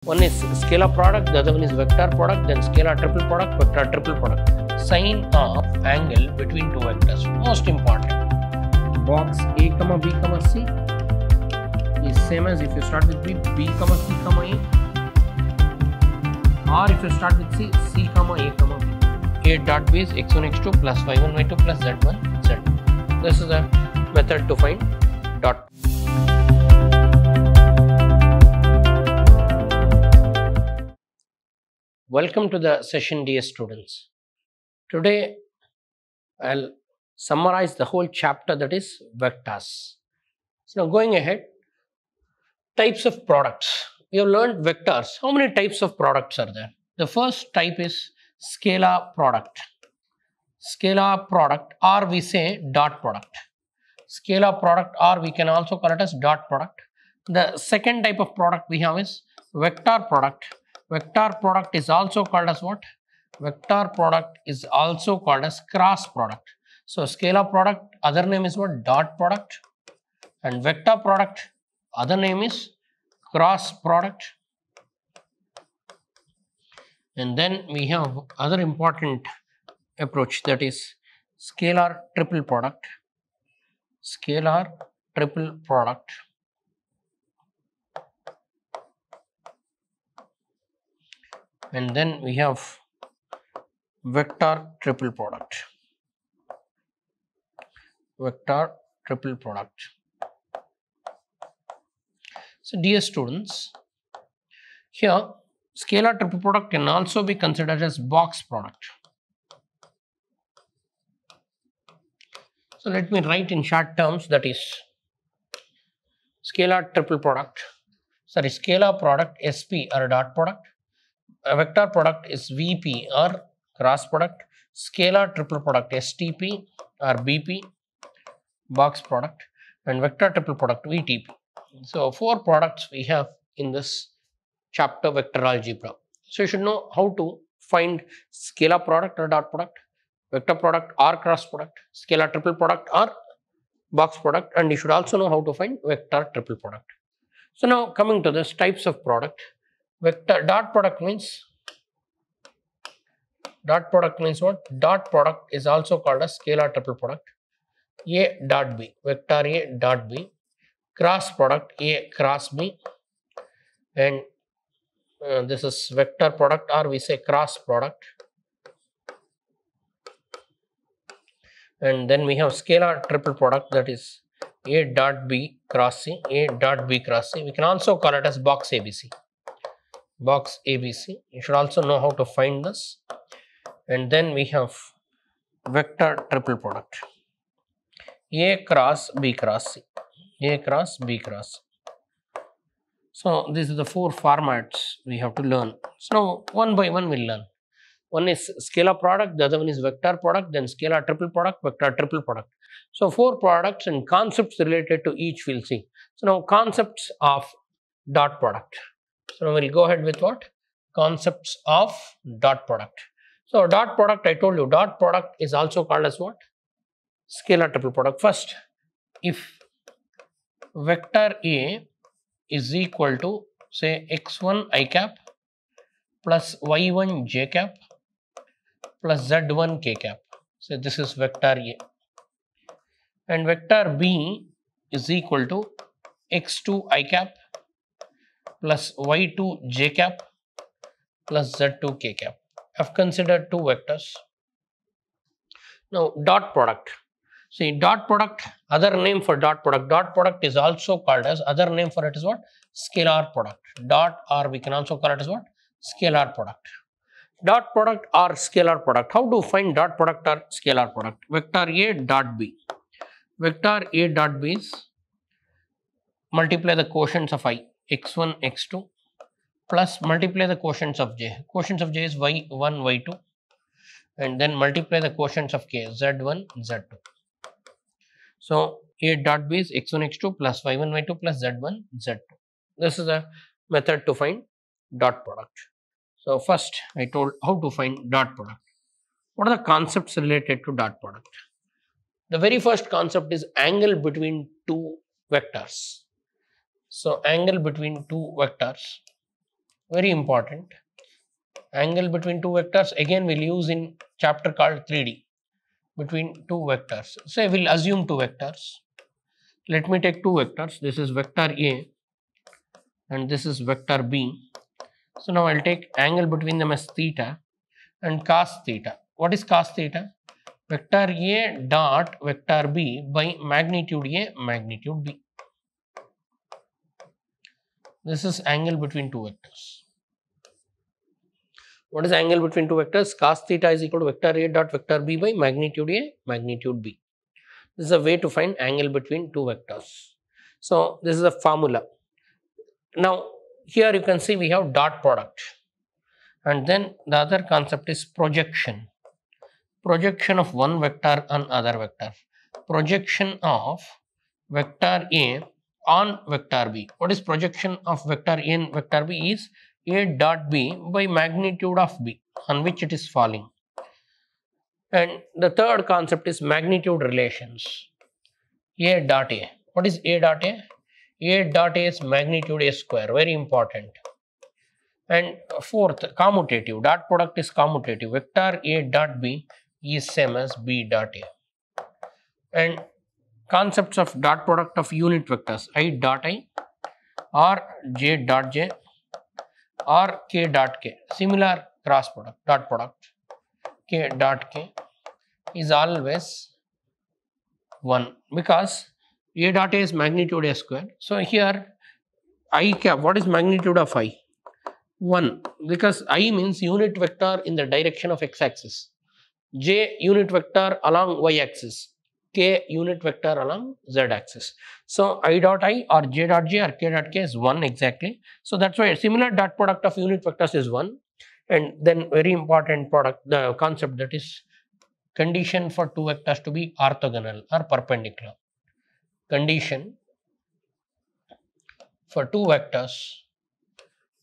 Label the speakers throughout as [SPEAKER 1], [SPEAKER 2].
[SPEAKER 1] One is scalar product, the other one is vector product, then scalar triple product, vector triple product. Sine of angle between two vectors, most important. Box A comma B comma C is same as if you start with B comma C comma A, or if you start with C comma A comma B. A dot B is x1 x2 plus y1 y2 plus z1 z2. This is a method to find dot. Welcome to the session, dear students. Today I'll summarize the whole chapter, that is vectors. So now going ahead, types of products. We have learned vectors. How many types of products are there? The first type is scalar product. Scalar product, or we say dot product. Scalar product, or we can also call it as dot product. The second type of product we have is vector product. Vector product is also called as what? Vector product is also called as cross product. So scalar product, other name is what? Dot product. And vector product, other name is cross product. And then we have other important approach, that is scalar triple product. Scalar triple product. And then we have vector triple product. Vector triple product. So dear students, here scalar triple product can also be considered as box product. So let me write in short terms, that is scalar triple product, sorry, scalar product SP or dot product. A vector product is VP or cross product. Scalar triple product STP or BP, box product, and vector triple product VTP. So four products we have in this chapter, vector algebra. So you should know how to find scalar product or dot product, vector product or cross product, scalar triple product or box product, and you should also know how to find vector triple product. So now coming to this types of product. Vector dot product means what? Dot product is also called as scalar triple product. A dot B, vector A dot B, cross product A cross B, and this is vector product, or we say cross product. And then we have scalar triple product, that is A dot B cross C, A dot B cross C. We can also call it as box ABC. Box ABC. You should also know how to find this. And then we have vector triple product. A cross B cross C. A cross B cross C. So these are the four formats we have to learn. So now one by one we'll learn. One is scalar product, the other one is vector product, then scalar triple product, vector triple product. So four products and concepts related to each we'll see. So now concepts of dot product. So now we'll go ahead with what? Concepts of dot product. So dot product, I told you, dot product is also called as what? Scalar triple product. First, if vector A is equal to, say, x1 I cap plus y1 j cap plus z1 k cap. So this is vector A. And vector B is equal to x2 I cap plus y2 j cap plus z2 k cap. I've considered two vectors. Now dot product. See, dot product, other name for dot product is also called as, other name for it is what? Scalar product. Dot, or we can also call it as what? Scalar product. Dot product or scalar product. How to find dot product or scalar product? Vector A dot B. Vector A dot B is multiply the quotients of I, x1, x2, plus multiply the quotients of j. Quotients of j is y1, y2, and then multiply the quotients of k, z1, z2. So A dot B is x1, x2 plus y1, y2 plus z1, z2. This is a method to find dot product. So first I told how to find dot product. What are the concepts related to dot product? The very first concept is angle between two vectors. So angle between two vectors. very important. Angle between two vectors, again we'll use in chapter called 3D, between two vectors. So we'll assume two vectors. Let me take two vectors. This is vector A and this is vector B. So now I'll take angle between them as theta and cos theta. What is cos theta? Vector A dot vector B by magnitude A magnitude B. This is angle between two vectors. What is angle between two vectors? Cos theta is equal to vector A dot vector B by magnitude A magnitude B. This is a way to find angle between two vectors. So this is a formula. Now here you can see we have dot product, and then the other concept is projection. Projection of one vector on other vector. Projection of vector A on vector B. What is projection of vector A and vector B? Is A dot B by magnitude of B on which it is falling. And the third concept is magnitude relations. A dot A. What is A dot A? A dot A is magnitude A square, very important. And fourth, commutative. Dot product is commutative. Vector A dot B is same as B dot A. And concepts of dot product of unit vectors, I dot I or J dot J or K dot K. Similar cross product, dot product. K dot K is always 1 because A dot A is magnitude A square. So here I cap, what is magnitude of I? 1, because I means unit vector in the direction of x-axis. J unit vector along y-axis. K unit vector along z-axis. So I dot I or J dot J or K dot K is 1 exactly. So that's why a similar dot product of unit vectors is 1. And then very important product, the concept, that is condition for two vectors to be orthogonal or perpendicular. Condition for two vectors,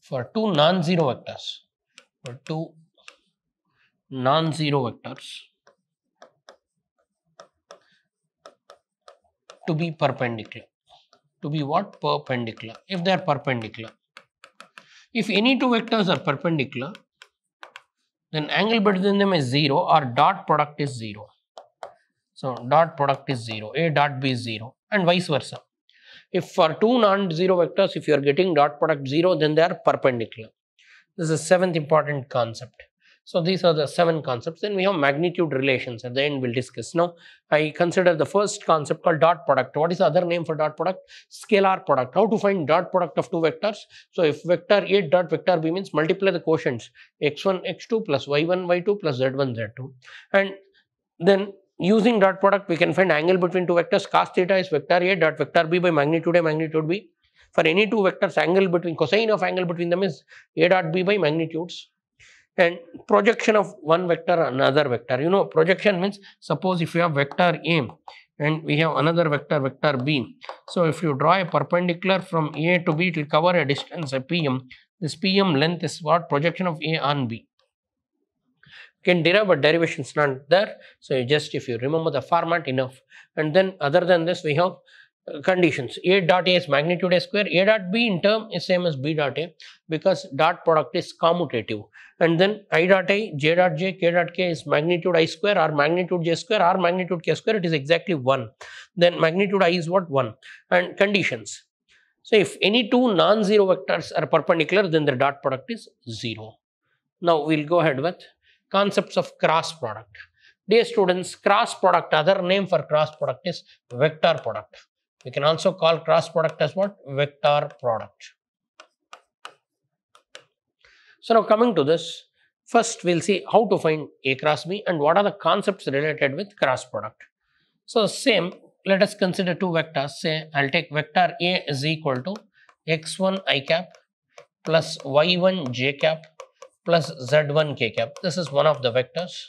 [SPEAKER 1] for two non-zero vectors, to be perpendicular. To be what? Perpendicular. If they are perpendicular. If any two vectors are perpendicular, then angle between them is 0 or dot product is 0. So dot product is 0, A dot B is 0 and vice versa. If for two non-zero vectors, if you are getting dot product 0, then they are perpendicular. This is the seventh important concept. So these are the 7 concepts. Then we have magnitude relations. At the end we'll discuss. Now I consider the first concept called dot product. What is the other name for dot product? Scalar product. How to find dot product of two vectors? So if vector A dot vector B means multiply the quotients x1 x2 plus y1 y2 plus z1 z2, and then using dot product we can find angle between two vectors. Cos theta is vector A dot vector B by magnitude A magnitude B. For any two vectors, angle between, cosine of angle between them is A dot B by magnitudes. And projection of one vector on another vector. You know, projection means, suppose if you have vector A and we have another vector, vector B. So if you draw a perpendicular from A to B, it will cover a distance, a PM. This PM length is what? Projection of A on B. Can derive, but derivation is not there. So you just, if you remember the format, enough. And then other than this, we have conditions. A dot A is magnitude A square. A dot B in term is same as B dot A because dot product is commutative. And then I dot I, J dot J, K dot K is magnitude I square or magnitude J square or magnitude K square. It is exactly 1. Then magnitude I is what? 1. And conditions. So if any two non-zero vectors are perpendicular, then the dot product is 0. Now we'll go ahead with concepts of cross product. Dear students, cross product, other name for cross product is vector product. We can also call cross product as what? Vector product. So now coming to this, first we'll see how to find A cross B and what are the concepts related with cross product. So same, let us consider two vectors. Say I'll take vector A is equal to x1 I cap plus y1 j cap plus z1 k cap. This is one of the vectors.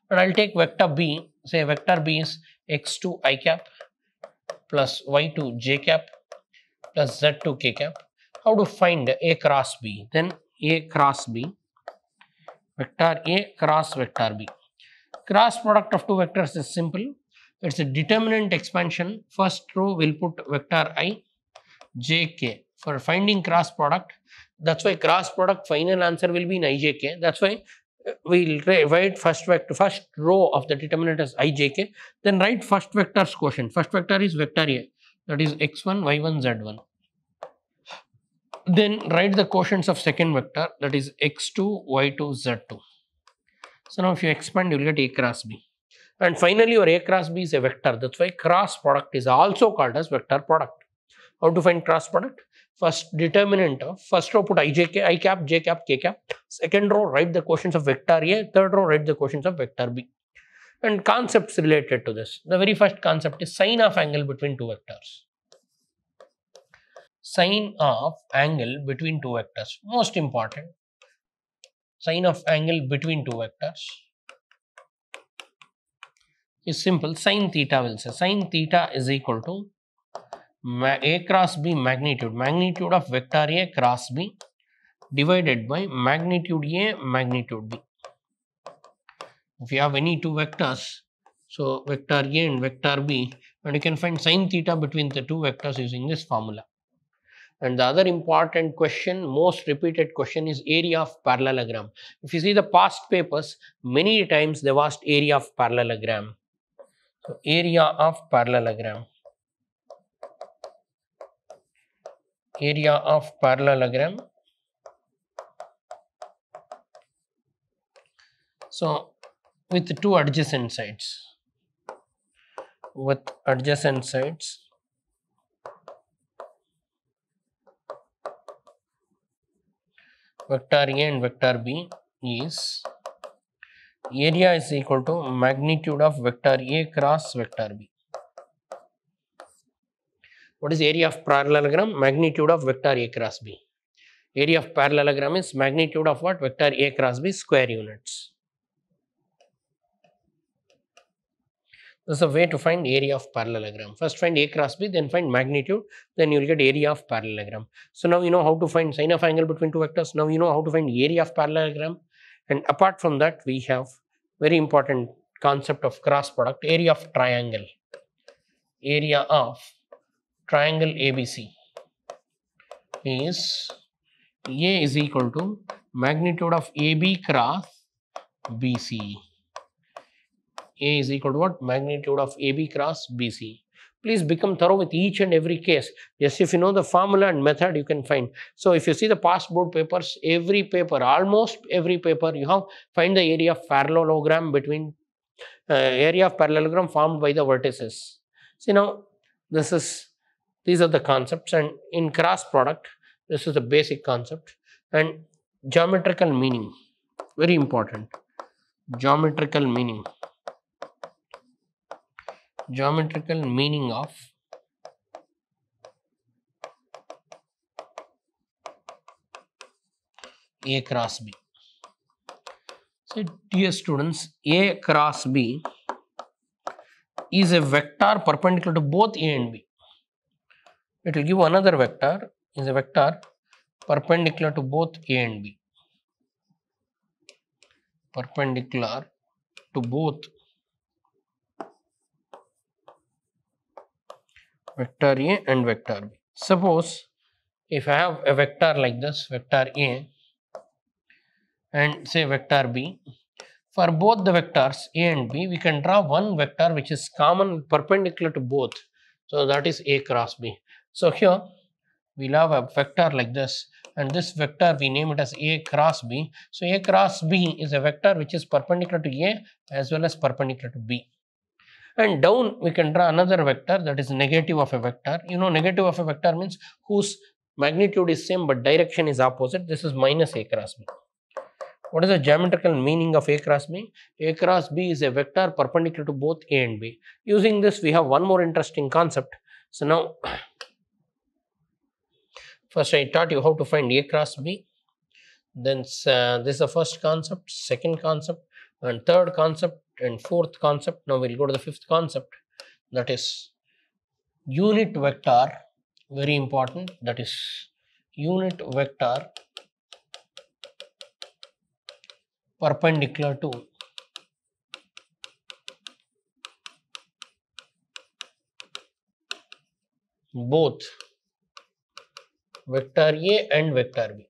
[SPEAKER 1] And I'll take vector B, say vector B is x2 I cap plus y2 j cap plus z2 k cap. How to find A cross B? Then A cross B, vector A cross vector B. Cross product of two vectors is simple. It's a determinant expansion. First row will put vector I, j, k. For finding cross product, That's why cross product final answer will be in ijk. That's why we'll write first row of the determinant as ijk, then write first vector's quotient. First vector is vector a, that is x1, y1, z1. Then write the quotients of second vector, that is x2, y2, z2. So now if you expand, you will get a cross b. And finally, your a cross b is a vector. That's why cross product is also called as vector product. How to find cross product? First determinant of first row put ijk, I cap, j cap, k cap. Second row write the quotients of vector a. Third row write the quotients of vector b. And concepts related to this. The very first concept is sine of angle between two vectors. Sine of angle between two vectors. Most important. Sine of angle between two vectors is simple. Sine theta will say. Sine theta is equal to a cross b magnitude of vector a cross b divided by magnitude a magnitude b. If you have any two vectors, so vector a and vector b, and you can find sine theta between the two vectors using this formula. And the other important question, most repeated question, is area of parallelogram. If you see the past papers, many times they've asked area of parallelogram. So area of parallelogram. Area of parallelogram. So with two adjacent sides. With adjacent sides. Vector A and vector B is area is equal to magnitude of vector A cross vector B. What is area of parallelogram? Magnitude of vector A cross B. Area of parallelogram is magnitude of what? Vector A cross B square units. This is a way to find area of parallelogram. First find A cross B, then find magnitude, then you will get area of parallelogram. So now you know how to find sine of angle between two vectors. Now you know how to find area of parallelogram. And apart from that, we have very important concept of cross product, area of triangle. Area of triangle ABC is A is equal to magnitude of AB cross BC. A is equal to what? Magnitude of AB cross BC. Please become thorough with each and every case. Yes, if you know the formula and method, you can find. So if you see the past board papers, every paper, almost every paper, you have find the area of parallelogram between area of parallelogram formed by the vertices. See now, these are the concepts, and in cross product, this is the basic concept. And geometrical meaning, very important. Geometrical meaning. Geometrical meaning of A cross B. So dear students, A cross B is a vector perpendicular to both A and B. It will give another vector, is a vector perpendicular to both A and B. Perpendicular to both vector A and vector B. Suppose if I have a vector like this, vector A and say vector B, for both the vectors A and B, we can draw one vector which is common perpendicular to both. So that is A cross B. So here we'll have a vector like this, and this vector we name it as A cross B. So A cross B is a vector which is perpendicular to A as well as perpendicular to B. And down we can draw another vector that is negative of a vector. You know, negative of a vector means whose magnitude is same but direction is opposite. This is minus A cross B. What is the geometrical meaning of A cross B? A cross B is a vector perpendicular to both A and B. Using this, we have one more interesting concept. So now, first I taught you how to find A cross B. Then this is the first concept, second concept, and third concept, and fourth concept. Now we'll go to the fifth concept, that is unit vector, very important, that is unit vector perpendicular to both vector A and vector B.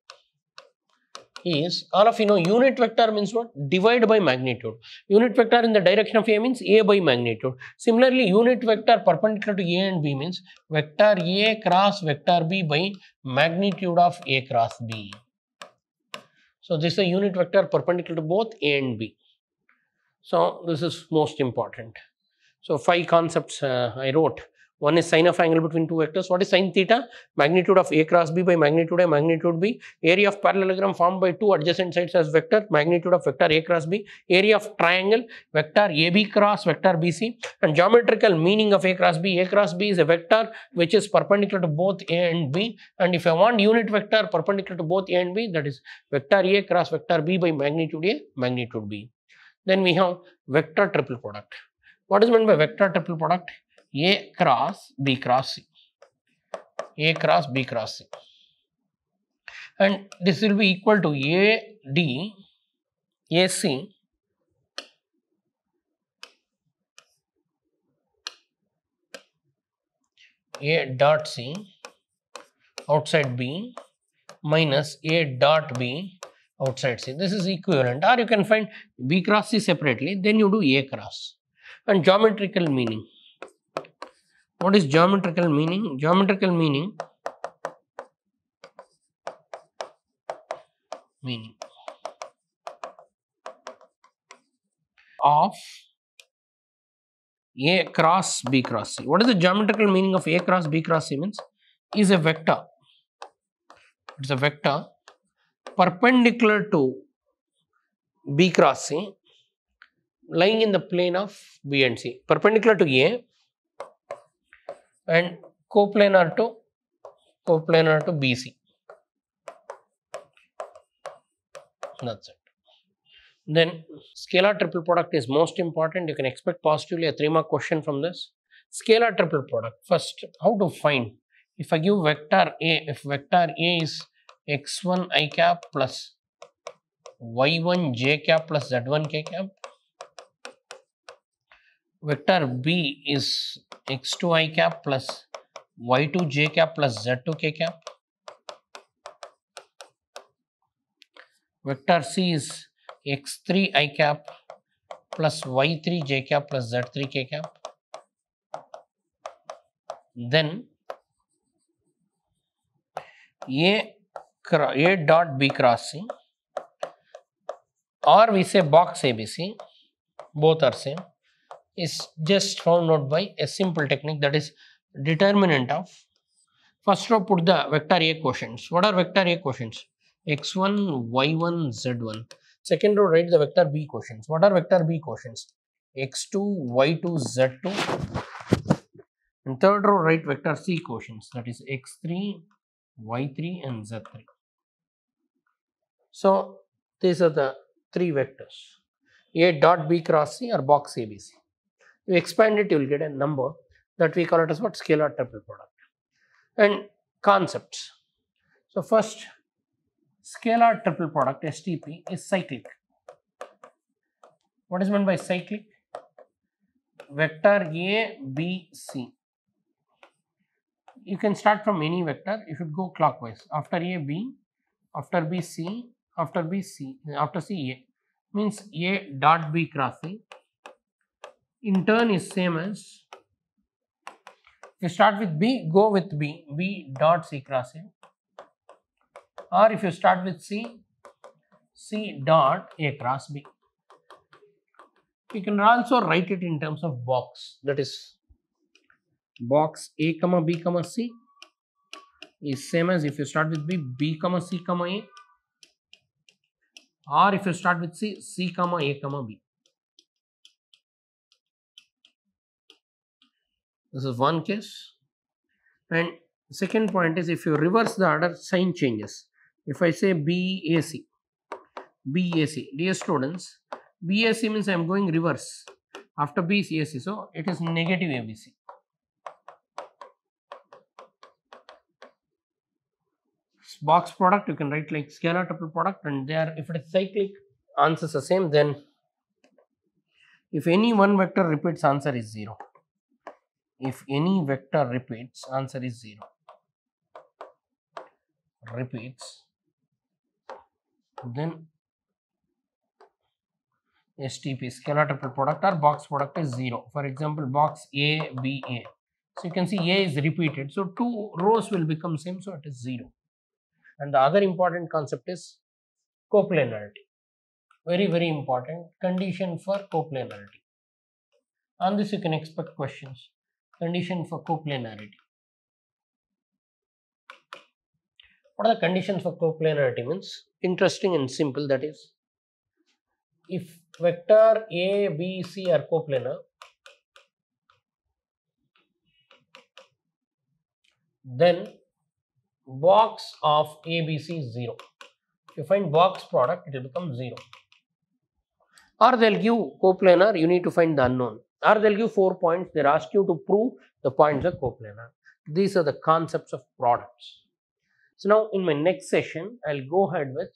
[SPEAKER 1] is, all of you know, unit vector means what? Divide by magnitude. Unit vector in the direction of A means A by magnitude. Similarly, unit vector perpendicular to A and B means vector A cross vector B by magnitude of A cross B. So this is a unit vector perpendicular to both A and B. So this is most important. So 5 concepts I wrote. One is sine of angle between two vectors. What is sine theta? Magnitude of A cross B by magnitude A, magnitude B. Area of parallelogram formed by two adjacent sides as vector, magnitude of vector A cross B. Area of triangle, vector AB cross vector BC. And geometrical meaning of A cross B. A cross B is a vector which is perpendicular to both A and B. And if I want unit vector perpendicular to both A and B, that is vector A cross vector B by magnitude A, magnitude B. Then we have vector triple product. What is meant by vector triple product? A cross B cross C. A cross B cross C. And this will be equal to AD, AC, A dot C outside B minus A dot B outside C. This is equivalent. Or you can find B cross C separately, then you do A cross. And geometrical meaning. What is geometrical meaning? Geometrical meaning of A cross B cross C. What is the geometrical meaning of A cross B cross C means? Is a vector. It's a vector perpendicular to B cross C lying in the plane of B and C. Perpendicular to A and coplanar to BC. That's it. Then scalar triple product is most important. You can expect positively a 3-mark question from this. Scalar triple product. First, how to find? If I give vector A, if vector A is x1 I cap plus y1 j cap plus z1 k cap, vector B is x2 I cap plus y2 j cap plus z2 k cap, vector C is x3 I cap plus y3 j cap plus z3 k cap. Then A dot B cross C, or we say box ABC, both are same, is just found out by a simple technique, that is determinant of. First row put the vector A quotients. What are vector A quotients? x1, y1, z1. Second row write the vector B quotients. What are vector B quotients? x2, y2, z2. And third row write vector C quotients, that is x3, y3 and z3. So these are the 3 vectors, A dot B cross C or box ABC. You expand it, you will get a number that we call it as what? Scalar triple product. And concepts. So first, scalar triple product STP is cyclic. What is meant by cyclic? Vector A, B, C. You can start from any vector. You should go clockwise. After A, B, after B, C, after B, C, after C, A. Means A dot B cross C. In turn is same as, you start with B, go with B, B dot C cross A. Or if you start with C, C dot A cross B. You can also write it in terms of box, that is box A comma B comma C is same as if you start with B, B comma C comma A, or if you start with C, C comma A comma B. This is one case. And second point is, if you reverse the order, sign changes. If I say BAC, dear students, BAC means I am going reverse after BAC, so it is negative ABC. Box product you can write like scalar triple product, and there, if it is cyclic, answers the same. Then if any one vector repeats, answer is 0. If any vector repeats, answer is 0. Repeats, then STP, scalar triple product or box product is 0. For example, box A, B, A. So you can see A is repeated. So 2 rows will become same. So it is 0. And the other important concept is coplanarity. Very, very important condition for coplanarity. On this you can expect questions. Condition for coplanarity. What are the conditions for coplanarity means? Interesting and simple, that is, if vector A, B, C are coplanar, then box of ABC is 0. If you find box product, it will become 0. Or they'll give coplanar, you need to find the unknown. Or they'll give 4 points, they'll ask you to prove the points are coplanar. These are the concepts of products. So now in my next session, I'll go ahead with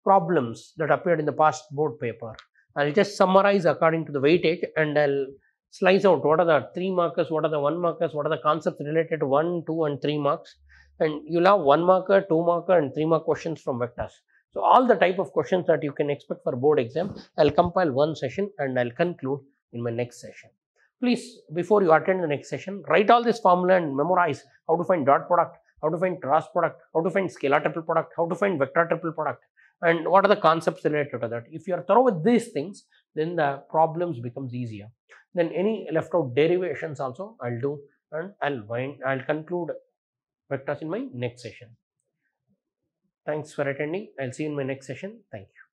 [SPEAKER 1] problems that appeared in the past board paper. I'll just summarize according to the weightage and I'll slice out what are the 3 markers, what are the 1 markers, what are the concepts related to 1, 2 and 3 marks. And you'll have 1 marker, 2 marker and 3 mark questions from vectors. So all the type of questions that you can expect for board exam, I'll compile one session and I'll conclude in my next session. Please, before you attend the next session, write all this formula and memorize how to find dot product, how to find cross product, how to find scalar triple product, how to find vector triple product, and what are the concepts related to that. If you are thorough with these things, then the problems becomes easier. Then any left out derivations also I'll do, and I'll conclude vectors in my next session. Thanks for attending. I'll see you in my next session. Thank you.